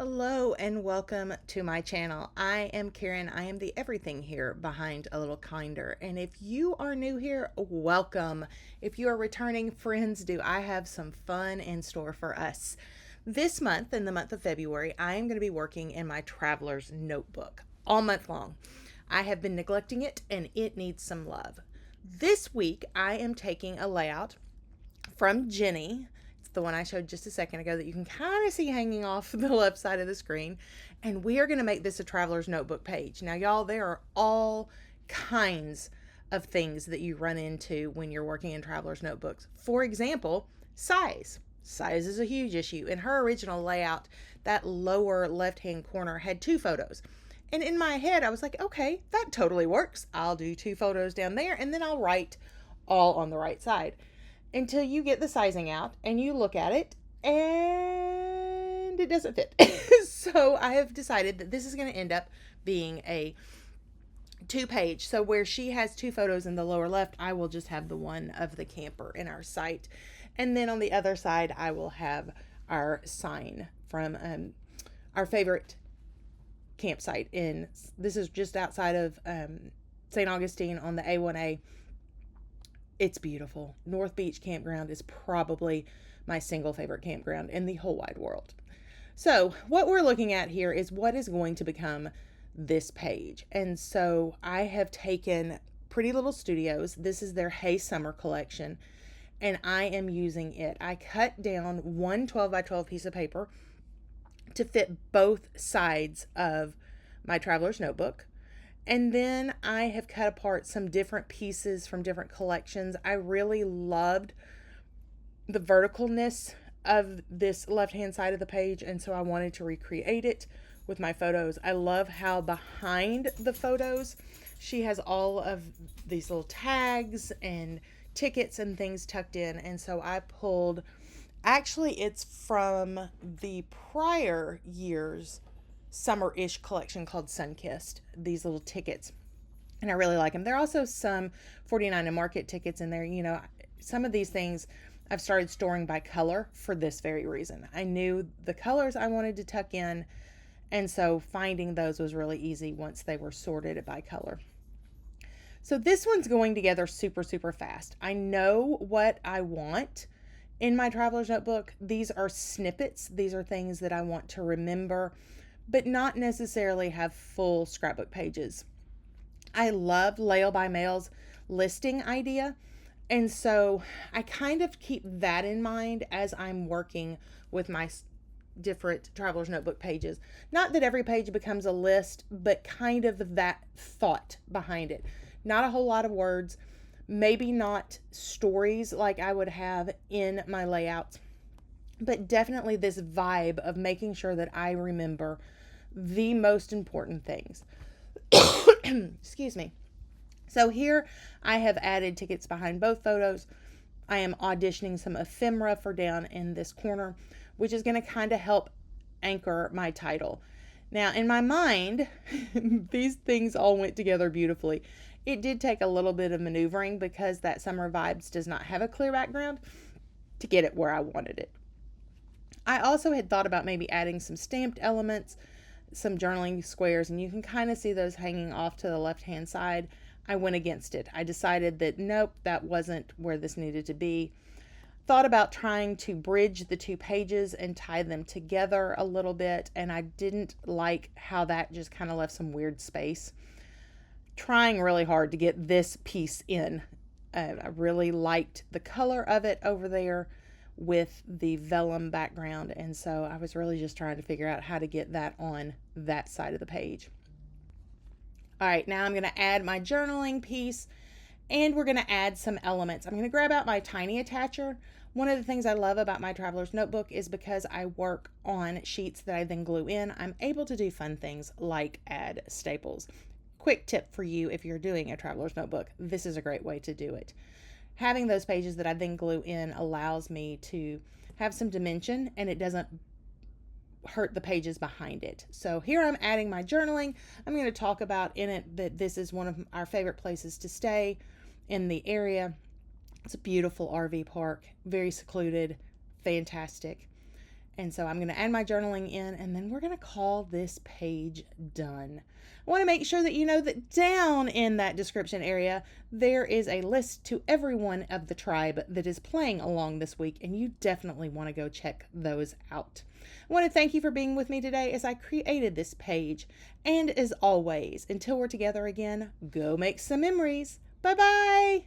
Hello and welcome to my channel. I am Karen. I am the everything here behind a little kinder. And if you are new here, welcome. If you are returning friends, I have some fun in store for us. This month, in the month of February, I am going to be working in my traveler's notebook all month long. I have been neglecting it and it needs some love. This week, I am taking a layout from Jinny. The one I showed just a second ago that you can kind of see hanging off the left side of the screen. And we are going to make this a traveler's notebook page. Now, y'all, there are all kinds of things that you run into when you're working in traveler's notebooks. For example, size. Size is a huge issue. In her original layout, that lower left-hand corner had 2 photos. And in my head, I was like, okay, that totally works. I'll do 2 photos down there, and then I'll write all on the right side. Until you get the sizing out and you look at it and it doesn't fit. So I have decided that this is going to end up being a 2-page. So where she has 2 photos in the lower left, I will just have the one of the camper in our site. And then on the other side, I will have our sign from our favorite campsite this is just outside of St. Augustine on the A1A. It's beautiful. North Beach Campground is probably my single favorite campground in the whole wide world. So what we're looking at here is what is going to become this page. And so I have taken Pretty Little Studios. This is their Hey Summer collection, and I am using it. I cut down one 12 by 12 piece of paper to fit both sides of my traveler's notebook. And then I have cut apart some different pieces from different collections. I really loved the verticalness of this left-hand side of the page, and so I wanted to recreate it with my photos. I love how behind the photos, she has all of these little tags and tickets and things tucked in, and so I pulled, actually it's from the prior year's summer-ish collection called Sunkissed, these little tickets, and I really like them. There are also some 49 and Market tickets in there. You know, some of these things I've started storing by color for this very reason. I knew the colors I wanted to tuck in, and so finding those was really easy once they were sorted by color. So this one's going together super, super fast. I know what I want in my traveler's notebook. These are snippets. These are things that I want to remember, but not necessarily have full scrapbook pages. I love Lail by Mail's listing idea, and so I kind of keep that in mind as I'm working with my different traveler's notebook pages. Not that every page becomes a list, but kind of that thought behind it. Not a whole lot of words, maybe not stories like I would have in my layouts, but definitely this vibe of making sure that I remember the most important things. Excuse me. So here I have added tickets behind both photos. I am auditioning some ephemera for down in this corner, which is going to kind of help anchor my title. Now, in my mind, these things all went together beautifully. It did take a little bit of maneuvering because that Summer Vibes does not have a clear background to get it where I wanted it. I also had thought about maybe adding some stamped elements, some journaling squares, and you can kind of see those hanging off to the left-hand side. I went against it. I decided that nope, that wasn't where this needed to be. Thought about trying to bridge the 2 pages and tie them together a little bit, and I didn't like how that just kind of left some weird space. Trying really hard to get this piece in. I really liked the color of it over there with the vellum background, and so I was really just trying to figure out how to get that on that side of the page. All right, now I'm going to add my journaling piece, and we're going to add some elements. I'm going to grab out my tiny attacher. One of the things I love about my traveler's notebook is because I work on sheets that I then glue in, I'm able to do fun things like add staples. Quick tip for you if you're doing a traveler's notebook, this is a great way to do it. Having those pages that I then glue in allows me to have some dimension, and it doesn't hurt the pages behind it. So here I'm adding my journaling. I'm going to talk about in it that this is one of our favorite places to stay in the area. It's a beautiful RV park, very secluded, fantastic. And so I'm going to add my journaling in, and then we're going to call this page done. I want to make sure that you know that down in that description area, there is a list to every one of the tribe that is playing along this week, and you definitely want to go check those out. I want to thank you for being with me today as I created this page. And as always, until we're together again, go make some memories. Bye-bye.